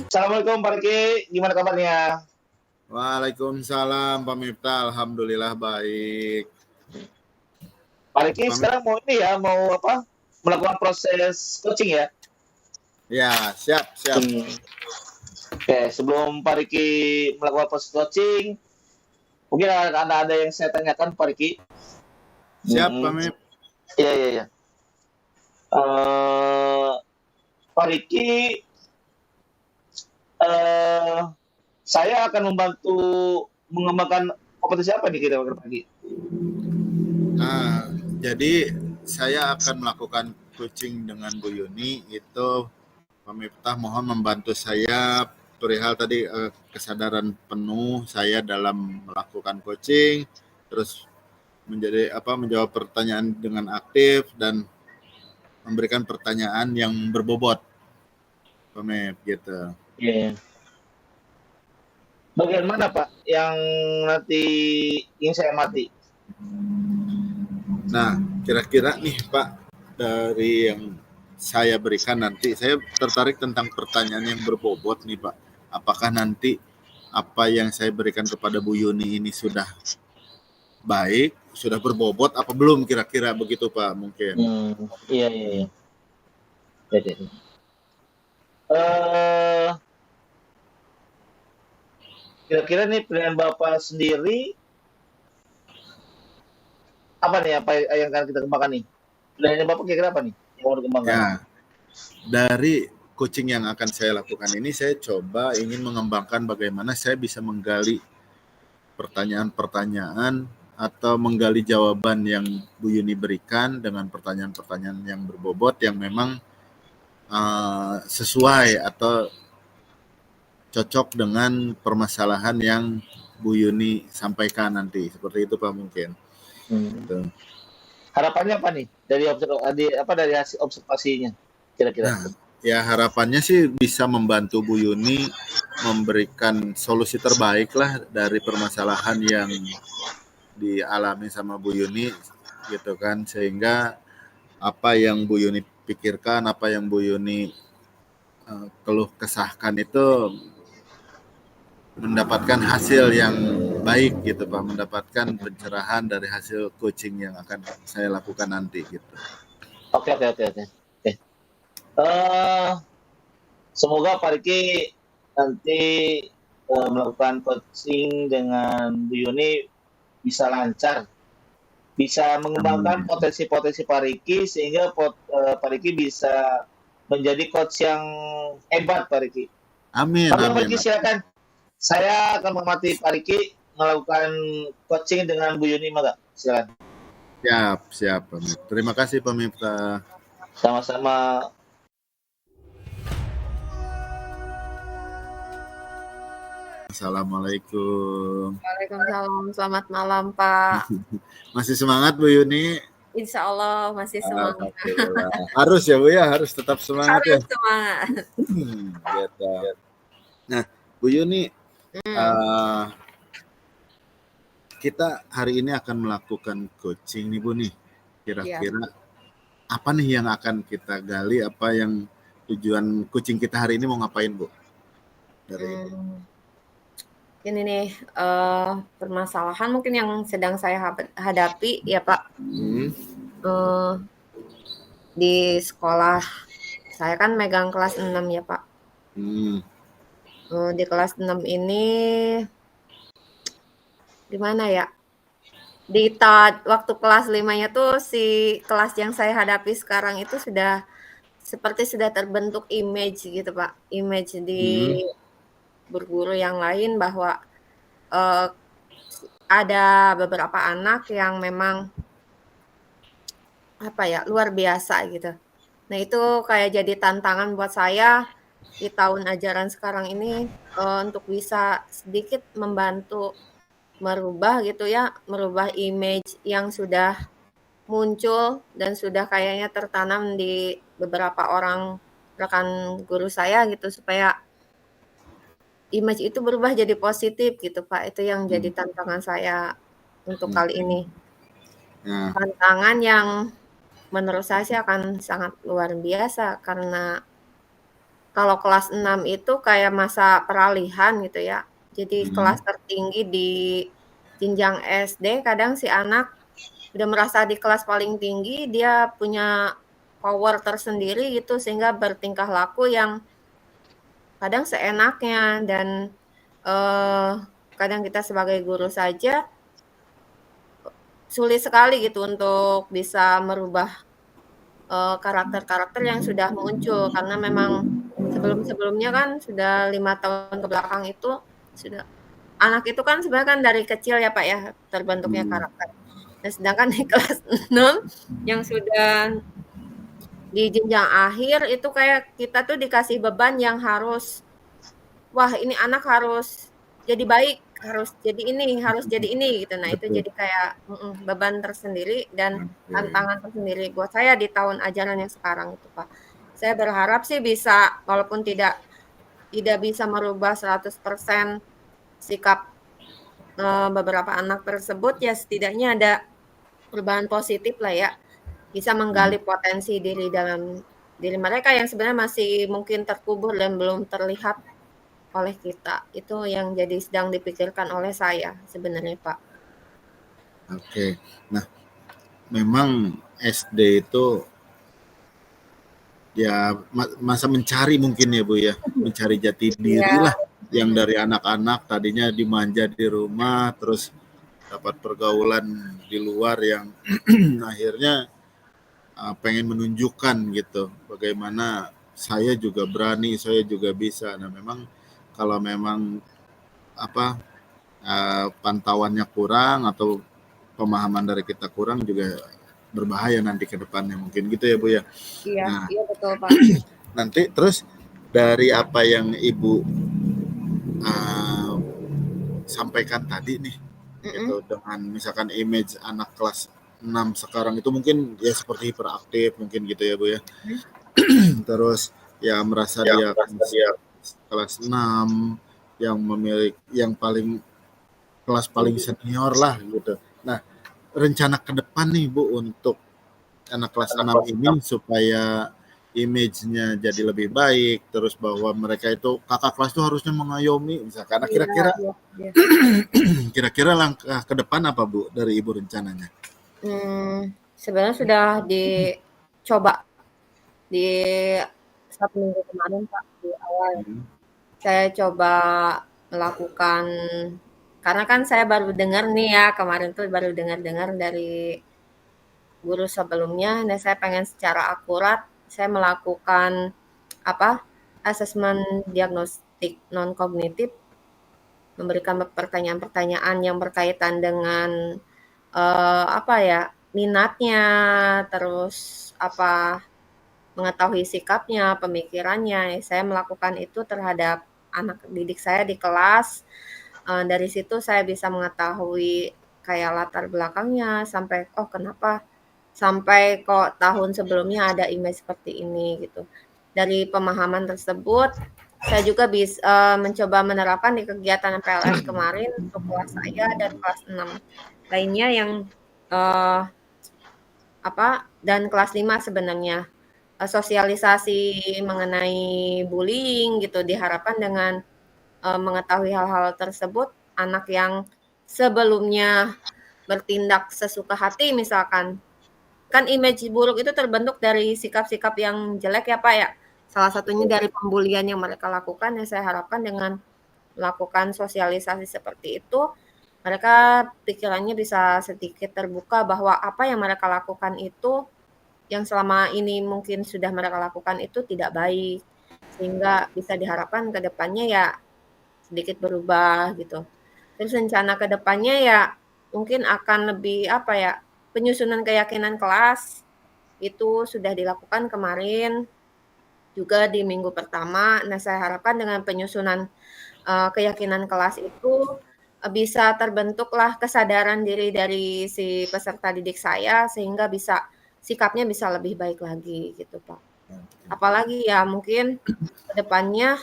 Assalamualaikum Pak Riki, gimana kabarnya? Waalaikumsalam Pak Miftah, alhamdulillah baik. Pak Riki Pak Miftah, sekarang mau ini ya, mau apa? Melakukan proses coaching ya? ya siap. Oke, sebelum Pak Riki melakukan proses coaching, mungkin ada yang saya tanyakan Pak Riki. Siap Pak Mm-mm. Miftah. Iya. Eh, Pak Riki, eh, saya akan membantu mengembangkan kompetensi apa nih kita Pak Riki? Jadi saya akan melakukan coaching dengan Bu Yuni itu Pak Miftah mohon membantu saya perihal tadi kesadaran penuh saya dalam melakukan coaching, terus menjawab pertanyaan dengan aktif dan memberikan pertanyaan yang berbobot Pak Miftah gitu. Iya. Bagian mana Pak yang nanti ingin saya mati? Nah, kira-kira nih Pak, dari yang saya berikan nanti, saya tertarik tentang pertanyaan yang berbobot nih Pak. Apakah nanti apa yang saya berikan kepada Bu Yuni ini sudah baik, sudah berbobot, apa belum kira-kira begitu Pak mungkin? Iya. Jadi, eh kira-kira nih pilihan Bapak sendiri apa nih apa yang akan kita kembangkan nih? Pilihannya Bapak kira-kira apa nih yang mau dikembangkan? Ya, dari coaching yang akan saya lakukan ini, saya coba ingin mengembangkan bagaimana saya bisa menggali pertanyaan-pertanyaan atau menggali jawaban yang Bu Yuni berikan dengan pertanyaan-pertanyaan yang berbobot yang memang sesuai atau cocok dengan permasalahan yang Bu Yuni sampaikan nanti. Seperti itu Pak mungkin. Gitu. Harapannya apa nih dari hasil observasinya kira-kira? Nah, ya harapannya sih bisa membantu Bu Yuni memberikan solusi terbaik lah dari permasalahan yang dialami sama Bu Yuni gitu kan, sehingga apa yang Bu Yuni pikirkan, apa yang Bu Yuni keluh kesahkan itu mendapatkan hasil yang baik gitu Pak, mendapatkan pencerahan dari hasil coaching yang akan saya lakukan nanti gitu. Oke. Semoga Pak Riki nanti melakukan coaching dengan Bu Yuni bisa lancar, bisa mengembangkan Amin. potensi-potensi Pak Riki sehingga Pak Riki bisa menjadi coach yang hebat Pak Riki. Amin. Tapi Pak Riki silakan, saya akan mengamati Pak Riki melakukan coaching dengan Bu Yuni, maka silakan. Siap. Terima kasih Pak Miftah. Sama-sama. Assalamualaikum. Waalaikumsalam, selamat malam Pak. Masih semangat Bu Yuni? Insya Allah masih semangat. Alhamdulillah. Harus ya Bu ya, harus tetap semangat ya. Harus semangat. Gitu. Nah, Bu Yuni, kita hari ini akan melakukan coaching nih Bu nih. Kira-kira apa nih yang akan kita gali, apa yang tujuan coaching kita hari ini mau ngapain Bu? Ini nih permasalahan mungkin yang sedang saya hadapi ya Pak. Di sekolah saya kan megang kelas 6 ya Pak. Di kelas 6 ini gimana ya? Di waktu kelas 5-nya tuh si kelas yang saya hadapi sekarang itu sudah terbentuk image gitu Pak. Image di berguru yang lain bahwa ada beberapa anak yang memang luar biasa gitu. Nah itu kayak jadi tantangan buat saya di tahun ajaran sekarang ini untuk bisa sedikit membantu merubah image yang sudah muncul dan sudah kayaknya tertanam di beberapa orang rekan guru saya gitu supaya image itu berubah jadi positif gitu Pak. Itu yang jadi tantangan saya untuk kali ini. Tantangan yang menurut saya sih akan sangat luar biasa karena kalau kelas 6 itu kayak masa peralihan gitu ya. Jadi kelas tertinggi di jenjang SD, kadang si anak udah merasa di kelas paling tinggi, dia punya power tersendiri gitu, sehingga bertingkah laku yang kadang seenaknya dan kadang kita sebagai guru saja sulit sekali gitu untuk bisa merubah karakter-karakter yang sudah muncul, karena memang sebelum-sebelumnya kan sudah 5 tahun ke belakang itu sudah anak itu kan sebenarnya kan dari kecil ya Pak ya terbentuknya karakter. Nah, sedangkan di kelas 6 yang sudah di jenjang akhir itu kayak kita tuh dikasih beban yang harus, wah ini anak harus jadi baik, harus jadi ini gitu. Nah, itu Betul. jadi kayak beban tersendiri dan Oke. tantangan tersendiri buat saya di tahun ajaran yang sekarang itu, Pak. Saya berharap sih bisa walaupun tidak bisa merubah 100% sikap beberapa anak tersebut, ya setidaknya ada perubahan positif lah ya. Bisa menggali potensi dalam diri mereka yang sebenarnya masih mungkin terkubur dan belum terlihat oleh kita. Itu yang jadi sedang dipikirkan oleh saya sebenarnya, Pak. Oke. Nah, memang SD itu ya masa mencari mungkin ya Bu ya, mencari jati diri Iya. lah, yang dari anak-anak tadinya dimanja di rumah, terus dapat pergaulan di luar yang akhirnya pengen menunjukkan gitu bagaimana saya juga berani, saya juga bisa. Nah, memang kalau memang apa pantauannya kurang atau pemahaman dari kita kurang juga berbahaya nanti ke depannya, mungkin gitu ya Bu ya. Iya, Nah, iya betul Pak. nanti terus dari apa yang Ibu sampaikan tadi nih, gitu, dengan misalkan image anak kelas 6 sekarang itu mungkin ya seperti hiperaktif mungkin gitu ya Bu ya. Terus ya merasa dia kelas 6 yang memiliki yang kelas paling senior lah gitu. Nah, rencana ke depan nih Bu untuk anak kelas 6 ini supaya image-nya jadi lebih baik, terus bahwa mereka itu kakak kelas itu harusnya mengayomi misalkan. Nah, kira-kira Iya. kira-kira langkah ke depan apa Bu dari Ibu rencananya? Sebenarnya sudah dicoba di 1 minggu kemarin Pak, di awal. Saya coba melakukan, karena kan saya baru dengar nih ya, kemarin tuh baru dengar dari guru sebelumnya, dan saya pengen secara akurat saya melakukan asesmen diagnostik non kognitif, memberikan pertanyaan-pertanyaan yang berkaitan dengan minatnya, terus mengetahui sikapnya, pemikirannya. Saya melakukan itu terhadap anak didik saya di kelas. Dari situ saya bisa mengetahui kayak latar belakangnya sampai kenapa sampai kok tahun sebelumnya ada image seperti ini gitu. Dari pemahaman tersebut saya juga bisa mencoba menerapkan di kegiatan PLS kemarin untuk kelas saya dan kelas 6 lainnya yang dan kelas 5 sebenarnya. Sosialisasi mengenai bullying gitu diharapkan dengan mengetahui hal-hal tersebut, anak yang sebelumnya bertindak sesuka hati misalkan, kan image buruk itu terbentuk dari sikap-sikap yang jelek ya Pak ya, salah satunya dari pembulian yang mereka lakukan. Ya saya harapkan dengan melakukan sosialisasi seperti itu, mereka pikirannya bisa sedikit terbuka bahwa apa yang mereka lakukan itu, yang selama ini mungkin sudah mereka lakukan itu tidak baik, sehingga bisa diharapkan ke depannya ya sedikit berubah gitu. Terus rencana ke depannya ya mungkin akan lebih penyusunan keyakinan kelas itu sudah dilakukan kemarin juga di minggu pertama. Nah, saya harapkan dengan penyusunan keyakinan kelas itu bisa terbentuklah kesadaran diri dari si peserta didik saya sehingga sikapnya bisa lebih baik lagi gitu, Pak. Apalagi ya mungkin ke depannya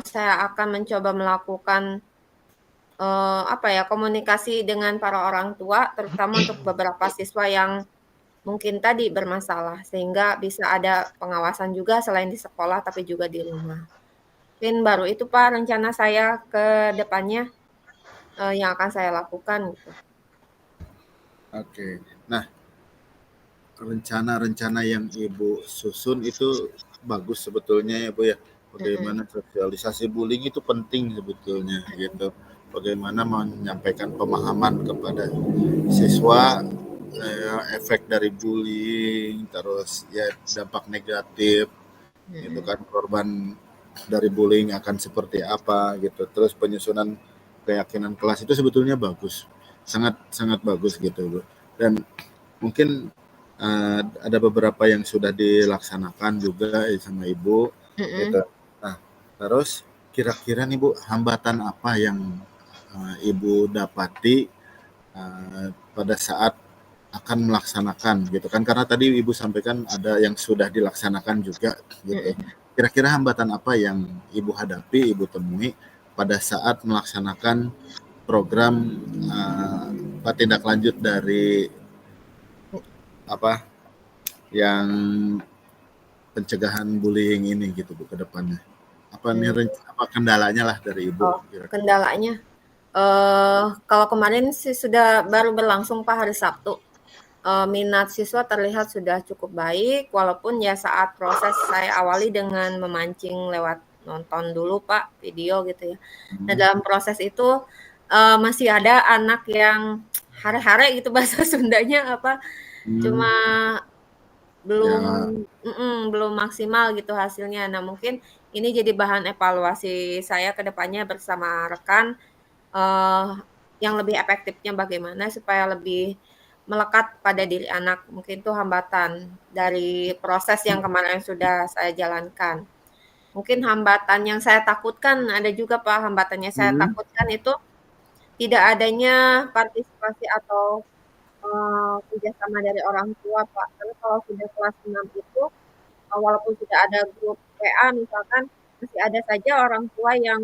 saya akan mencoba melakukan komunikasi dengan para orang tua, terutama untuk beberapa siswa yang mungkin tadi bermasalah, sehingga bisa ada pengawasan juga selain di sekolah tapi juga di rumah. Mungkin baru itu Pak rencana saya ke depannya, yang akan saya lakukan gitu. Oke. Nah, rencana-rencana yang Ibu susun itu bagus sebetulnya ya Bu ya. Mhm, Bagaimana sosialisasi bullying itu penting sebetulnya gitu. Bagaimana menyampaikan pemahaman kepada siswa efek dari bullying, terus ya dampak negatif gitu mhm, kan, korban dari bullying akan seperti apa gitu. Terus penyusunan keyakinan kelas itu sebetulnya bagus, sangat sangat bagus gitu Bu. Dan mungkin ada beberapa yang sudah dilaksanakan juga sama Ibu mhm. gitu. Nah, terus kira-kira nih Bu, hambatan apa yang Ibu dapati pada saat akan melaksanakan gitu kan, karena tadi Ibu sampaikan ada yang sudah dilaksanakan juga gitu. Mhm. Kira-kira hambatan apa yang Ibu hadapi, Ibu temui pada saat melaksanakan program tindak lanjut dari apa yang pencegahan bullying ini gitu Bu ke depannya? Apa nih Mmm, apa kendalanya lah dari Ibu oh, kira-kira? kendalanya, kalau kemarin sih sudah baru berlangsung Pak hari Sabtu, minat siswa terlihat sudah cukup baik, walaupun ya saat proses saya awali dengan memancing lewat nonton dulu Pak, video gitu ya. Nah Hmm, dalam proses itu, masih ada anak yang hare-hare gitu bahasa Sundanya apa, cuma hmm, belum ya, belum maksimal gitu hasilnya. Nah mungkin ini jadi bahan evaluasi saya ke depannya bersama rekan, eee, yang lebih efektifnya bagaimana supaya lebih melekat pada diri anak. Mungkin itu hambatan dari proses yang kemarin sudah saya jalankan. Mungkin hambatan yang saya takutkan ada juga Pak, hambatan yang saya hmm, takutkan itu tidak adanya partisipasi atau kerjasama dari orang tua, Pak. Karena kalau sudah kelas 6 itu, walaupun sudah ada grup WA misalkan, masih ada saja orang tua yang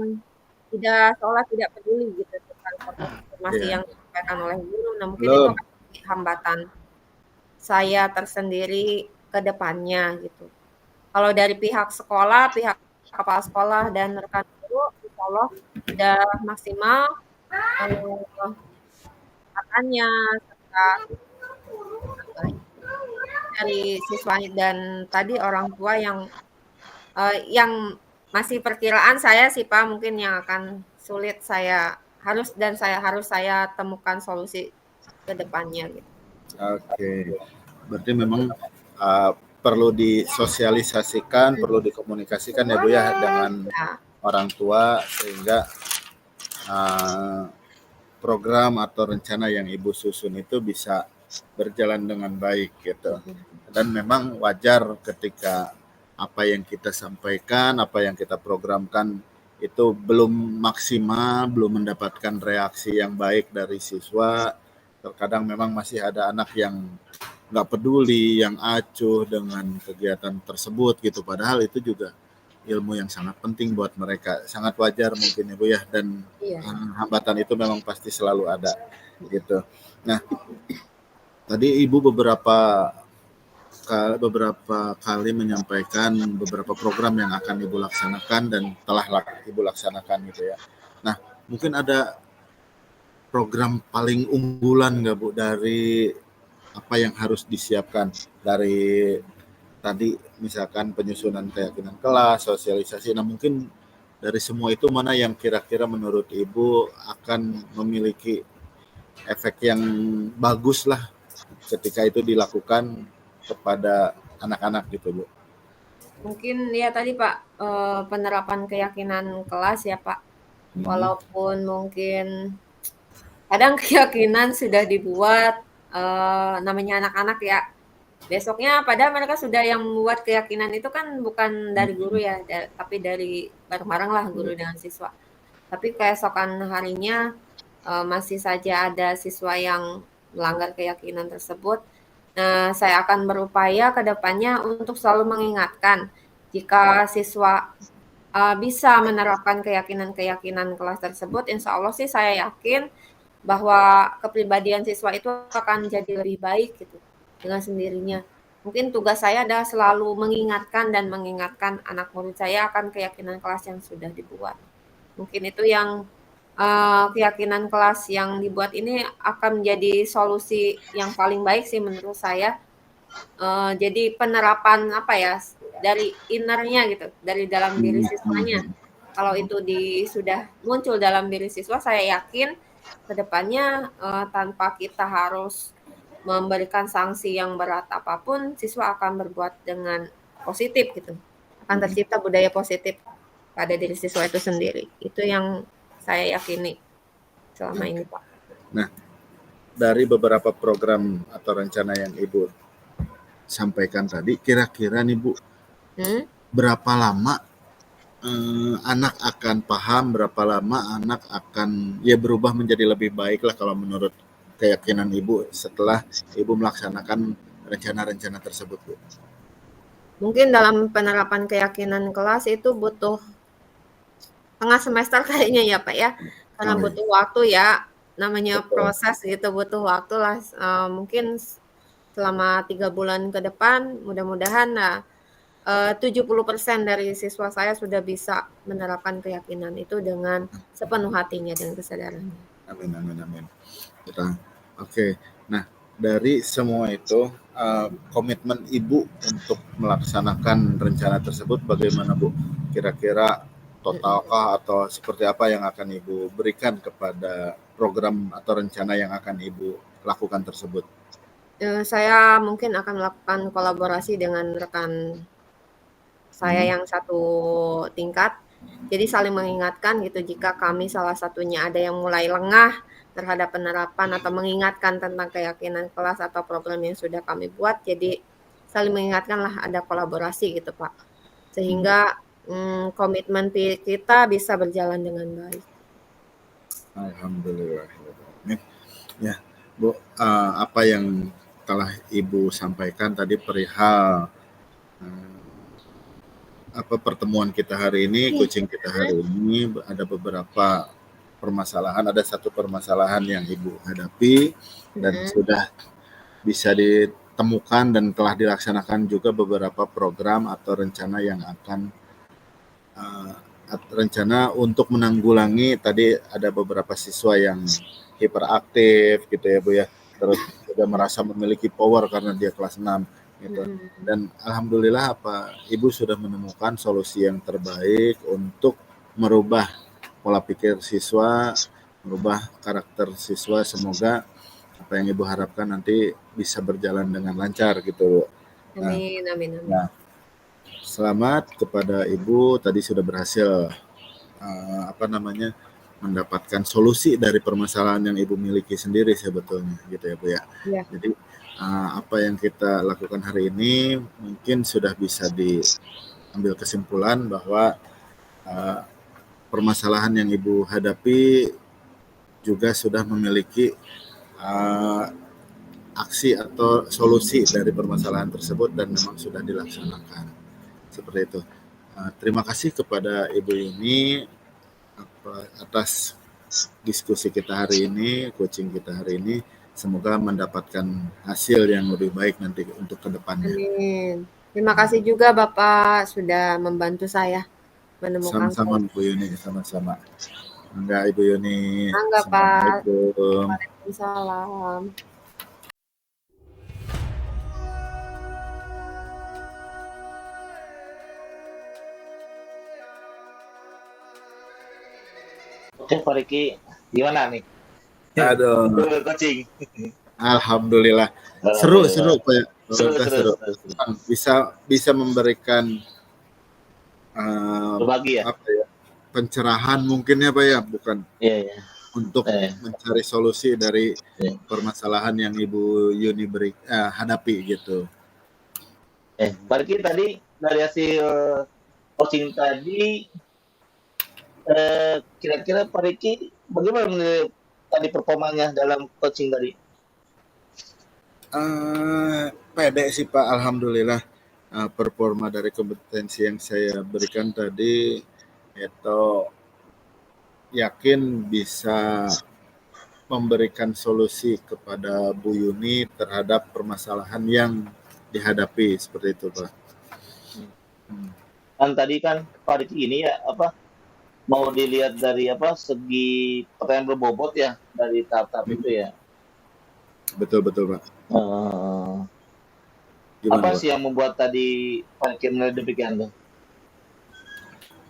tidak seolah tidak peduli gitu tentang informasi ya, yang disampaikan oleh guru. Nah, mungkin itu belum. akan jadi hambatan saya tersendiri ke depannya gitu. Kalau dari pihak sekolah, pihak kepala sekolah dan rekan guru, insyaallah sudah maksimal, eee, pengawasannya serta dari siswa dan tadi orang tua yang masih perkiraan saya sih, Pak, mungkin yang akan sulit saya harus temukan solusi ke depannya gitu. Oke. Berarti memang perlu disosialisasikan, perlu dikomunikasikan ya Bu ya dengan Ya, orang tua sehingga uh, program atau rencana yang Ibu susun itu bisa berjalan dengan baik gitu. mhm, Dan memang wajar ketika apa yang kita sampaikan, apa yang kita programkan itu belum maksimal, belum mendapatkan reaksi yang baik dari siswa. Terkadang memang masih ada anak yang nggak peduli, yang acuh dengan kegiatan tersebut gitu. Padahal itu juga ilmu yang sangat penting buat mereka. Sangat wajar mungkin Ibu ya, dan iya, hambatan itu memang pasti selalu ada mhm, gitu. Nah, tadi Ibu beberapa kali menyampaikan beberapa program yang akan Ibu laksanakan dan telah Ibu laksanakan gitu ya. Nah, mungkin ada program paling unggulan nggak Bu dari apa yang harus disiapkan dari tadi misalkan penyusunan keyakinan kelas, sosialisasi. Nah, mungkin dari semua itu mana yang kira-kira menurut Ibu akan memiliki efek yang bagus lah ketika itu dilakukan kepada anak-anak gitu, Bu. mungkin ya tadi, Pak, penerapan keyakinan kelas ya, Pak, Hmm, walaupun mungkin kadang keyakinan sudah dibuat, namanya anak-anak ya, besoknya padahal mereka sudah yang membuat keyakinan itu kan bukan dari guru hmm, ya, tapi dari bareng-bareng lah guru dengan siswa. Tapi keesokan harinya, masih saja ada siswa yang melanggar keyakinan tersebut. Nah, saya akan berupaya ke depannya untuk selalu mengingatkan jika siswa, bisa menerapkan keyakinan-keyakinan kelas tersebut, insya Allah sih saya yakin bahwa kepribadian siswa itu akan jadi lebih baik gitu. dengan sendirinya. Mungkin tugas saya adalah selalu mengingatkan anak murid saya akan keyakinan kelas yang sudah dibuat. Mungkin itu yang keyakinan kelas yang dibuat ini akan menjadi solusi yang paling baik sih menurut saya. Jadi penerapan apa ya, dari inner-nya gitu, dari dalam diri siswanya. Kalau itu sudah muncul dalam diri siswa, saya yakin ke depannya tanpa kita harus memberikan sanksi yang berat apapun, siswa akan berbuat dengan positif gitu. Akan tercipta budaya positif pada diri siswa itu sendiri. Itu yang saya yakini selama ini, Pak. Nah, dari beberapa program atau rencana yang Ibu sampaikan tadi, kira-kira nih Bu, berapa lama anak akan paham, berapa lama anak akan ya berubah menjadi lebih baik lah kalau menurut keyakinan Ibu setelah Ibu melaksanakan rencana-rencana tersebut, Bu? Mungkin dalam penerapan keyakinan kelas itu butuh tengah semester kayaknya ya Pak ya, karena butuh waktu ya, namanya proses gitu butuh waktu lah, mungkin selama 3 bulan ke depan mudah-mudahan 70% dari siswa saya sudah bisa menerapkan keyakinan itu dengan sepenuh hatinya dan kesadarannya. Amin, amin, amin. Oke. Nah, dari semua itu komitmen Ibu untuk melaksanakan rencana tersebut bagaimana, Bu? Kira-kira totalkah atau seperti apa yang akan Ibu berikan kepada program atau rencana yang akan Ibu lakukan tersebut? Saya mungkin akan melakukan kolaborasi dengan rekan saya yang satu tingkat. Jadi saling mengingatkan gitu jika kami salah satunya ada yang mulai lengah terhadap penerapan atau mengingatkan tentang keyakinan kelas atau program yang sudah kami buat. Jadi saling mengingatkanlah, ada kolaborasi gitu Pak. Sehingga komitmen kita bisa berjalan dengan baik. Alhamdulillah. Ya, Bu, apa yang telah Ibu sampaikan tadi perihal pertemuan kita hari ini, coaching kita hari ini, ada beberapa permasalahan, ada satu permasalahan yang Ibu hadapi dan sudah bisa ditemukan dan telah dilaksanakan juga beberapa program atau rencana yang akan rencana untuk menanggulangi. Tadi ada beberapa siswa yang hiperaktif gitu ya Bu ya, terus juga merasa memiliki power karena dia kelas 6 gitu. Dan alhamdulillah Ibu sudah menemukan solusi yang terbaik untuk merubah pola pikir siswa, merubah karakter siswa. Semoga apa yang Ibu harapkan nanti bisa berjalan dengan lancar gitu. Amin, amin, amin. Nah, selamat kepada Ibu, tadi sudah berhasil mendapatkan solusi dari permasalahan yang Ibu miliki sendiri sebetulnya gitu ya Bu ya. Ya. Jadi apa yang kita lakukan hari ini mungkin sudah bisa diambil kesimpulan bahwa permasalahan yang Ibu hadapi juga sudah memiliki aksi atau solusi dari permasalahan tersebut dan memang sudah dilaksanakan seperti itu. Terima kasih kepada Ibu Yuni atas diskusi kita hari ini, coaching kita hari ini. Semoga mendapatkan hasil yang lebih baik nanti untuk kedepannya. Amin. Terima kasih juga Bapak sudah membantu saya menemukan. Sama-sama Bu Yuni, sama-sama. Enggak Ibu Yuni. Enggak Pak. Assalamualaikum. Waalaikumsalam. Oke, Pak Riki, gimana nih? Aduh. Coaching. Alhamdulillah. Seru Pak. Seru. Bisa memberikan berbagi ya? pencerahan mungkin ya Pak ya, bukan untuk mencari solusi dari permasalahan yang Ibu Yuni hadapi gitu. Pak Riki tadi dari hasil coaching tadi, kira-kira Pak Riki bagaimana menilai tadi performanya dalam coaching tadi? Pede sih Pak, alhamdulillah. Performa dari kompetensi yang saya berikan tadi itu yakin bisa memberikan solusi kepada Bu Yuni terhadap permasalahan yang dihadapi seperti itu, Pak. Kan tadi kan Pak Riki ini ya mau dilihat dari segi pertanyaan berbobot ya dari tahap-tahap itu ya. Betul, Pak. Gimana, Apa Pak? sih yang membuat tadi Pak Riki menilai demikian tuh?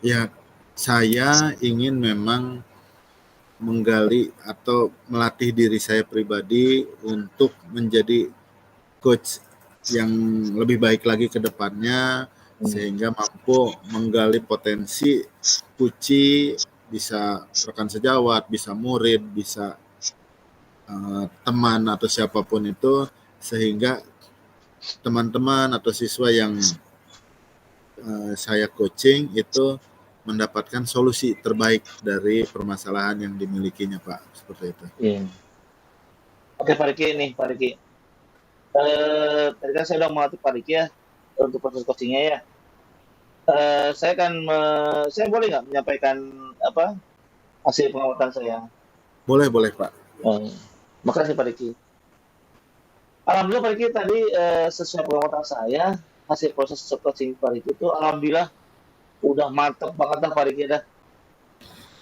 Ya, saya ingin memang menggali atau melatih diri saya pribadi untuk menjadi coach yang lebih baik lagi ke depannya, sehingga mampu menggali potensi Kuci, bisa rekan sejawat, bisa murid, bisa teman atau siapapun itu, sehingga teman-teman atau siswa yang saya coaching itu mendapatkan solusi terbaik dari permasalahan yang dimilikinya, Pak, seperti itu. Iya. Oke Pak Riki. Tadi kan saya udah melatih Pak Riki ya untuk proses coachingnya ya. Saya boleh nggak menyampaikan hasil pengamatan saya? Boleh Pak. Makasih Pak Riki. Alhamdulillah Pak Riki tadi sesuai pengamatan saya, hasil proses coaching Pak Riki itu alhamdulillah udah mantep banget dah Pak Riki dah.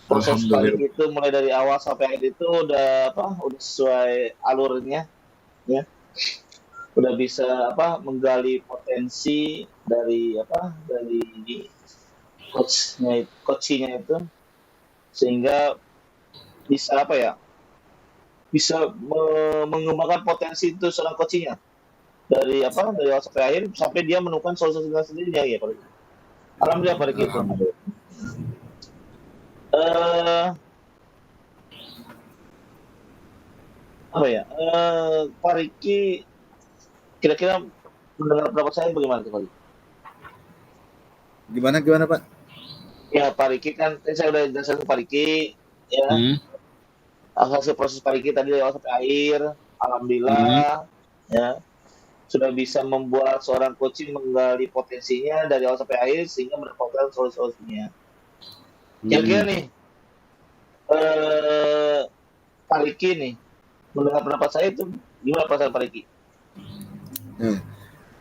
Proses Pak Riki itu mulai dari awal sampai akhir itu udah sesuai alurnya ya. Udah bisa menggali potensi dari coachnya itu sehingga bisa bisa mengembangkan potensi itu seorang coachnya dari awal sampai akhir sampai dia menemukan solusi sendirinya ya Pak Riki. Alhamdulillah Pak Riki. Pak Riki kira-kira mendengar pendapat saya bagaimana Pak Riki? Gimana Pak? Ya Pak Riki kan saya udah jelasin ke Pak Riki ya. Hasil proses Pak Riki tadi dari awal sampai akhir, alhamdulillah ya sudah bisa membuat seorang coaching menggali potensinya dari awal sampai akhir sehingga mendapatkan solusinya. Kira-kira nih Pak Riki nih mendengar pendapat saya itu gimana perasaan Pak Riki?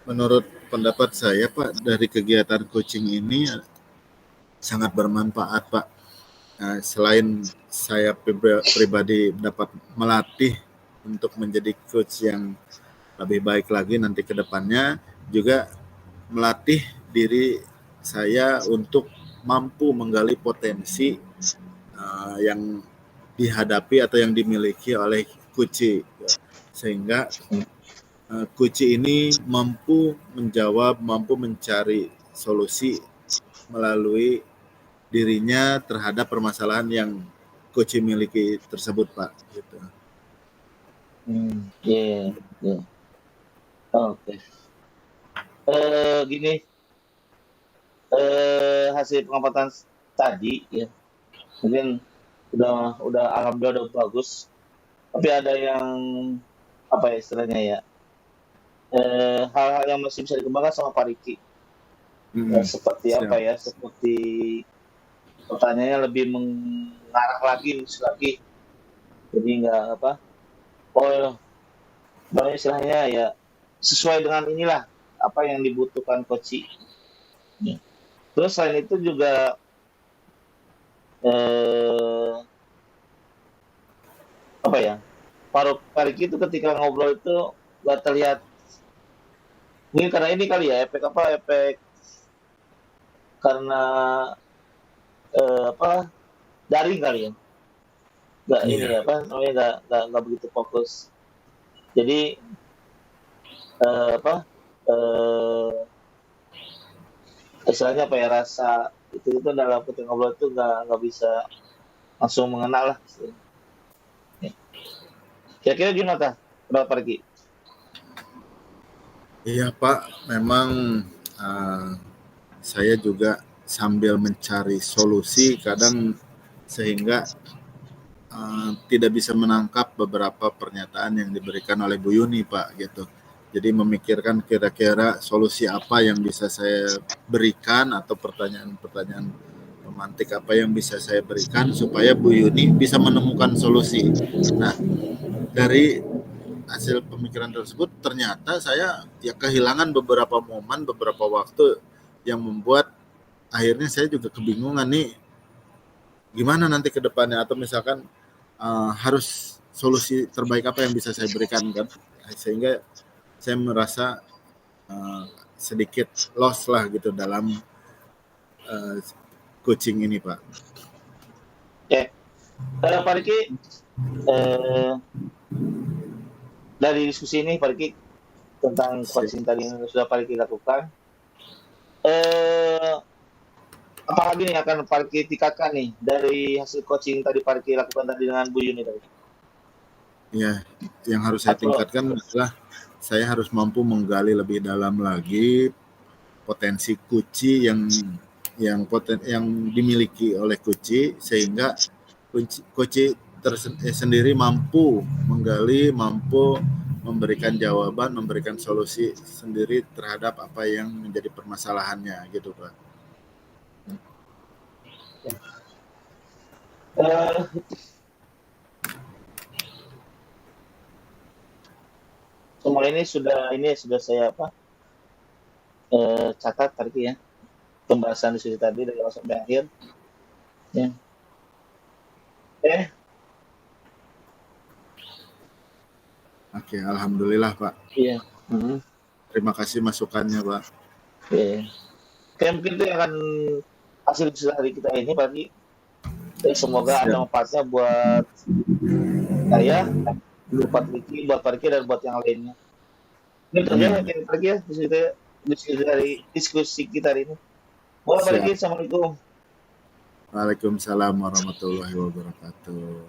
Menurut pendapat saya Pak, dari kegiatan coaching ini sangat bermanfaat Pak. Selain saya pribadi dapat melatih untuk menjadi coach yang lebih baik lagi nanti ke depannya, juga melatih diri saya untuk mampu menggali potensi yang dihadapi atau yang dimiliki oleh Kuci, sehingga Kuci ini mampu menjawab, mampu mencari solusi melalui dirinya terhadap permasalahan yang Kuci miliki tersebut Pak. Gitu. Oke. Gini, hasil pengamatan tadi ya mungkin udah alhamdulillah udah bagus, tapi ada yang istilahnya ya hal-hal yang masih bisa dikembangkan sama Pak Riki. Seperti seperti pertanyaannya lebih mengarah lagi, jadi nggak istilahnya ya sesuai dengan inilah apa yang dibutuhkan coach. Terus selain itu juga Pak Riki itu ketika ngobrol itu nggak terlihat, mungkin karena ini kali ya efek karena daring kali ya, nggak begitu fokus, jadi istilahnya rasa itu dalam ketika ngobrol itu nggak bisa langsung mengenal lah. Kira-kira gimana Pak Riki? Iya Pak, memang saya juga sambil mencari solusi kadang sehingga tidak bisa menangkap beberapa pernyataan yang diberikan oleh Bu Yuni Pak gitu. Jadi memikirkan kira-kira solusi apa yang bisa saya berikan atau pertanyaan-pertanyaan memantik apa yang bisa saya berikan supaya Bu Yuni bisa menemukan solusi. Nah, dari hasil pemikiran tersebut ternyata saya ya kehilangan beberapa momen, beberapa waktu yang membuat akhirnya saya juga kebingungan nih gimana nanti ke depannya, atau misalkan harus solusi terbaik apa yang bisa saya berikan kan, sehingga saya merasa sedikit loss lah gitu dalam coaching ini, Pak. Ya, Pak Riki, dari diskusi ini Pak Riki tentang coaching tadi yang sudah Pak Riki lakukan, apa lagi nih akan Pak Riki tingkatkan nih dari hasil coaching tadi Pak Riki lakukan tadi dengan Bu Yuni tadi? Ya, yang harus saya tingkatkan adalah saya harus mampu menggali lebih dalam lagi potensi Kuci yang dimiliki oleh Kuci, sehingga Kuci sendiri mampu menggali, mampu memberikan jawaban, memberikan solusi sendiri terhadap apa yang menjadi permasalahannya gitu, Pak. Semua ini sudah saya catat tadi ya, pembahasan diskusi tadi dari awal sampai akhir. Ya. Oke, alhamdulillah Pak. Iya. Terima kasih masukannya Pak. Oke. Oke, mungkin itu yang akan hasil diskusi hari kita ini Pak. Semoga ada manfaatnya buat saya, buat Pak Riki, dan buat yang lainnya. Ini saja diskusi kita hari ini. Pak Riki, assalamualaikum. Waalaikumsalam warahmatullahi wabarakatuh.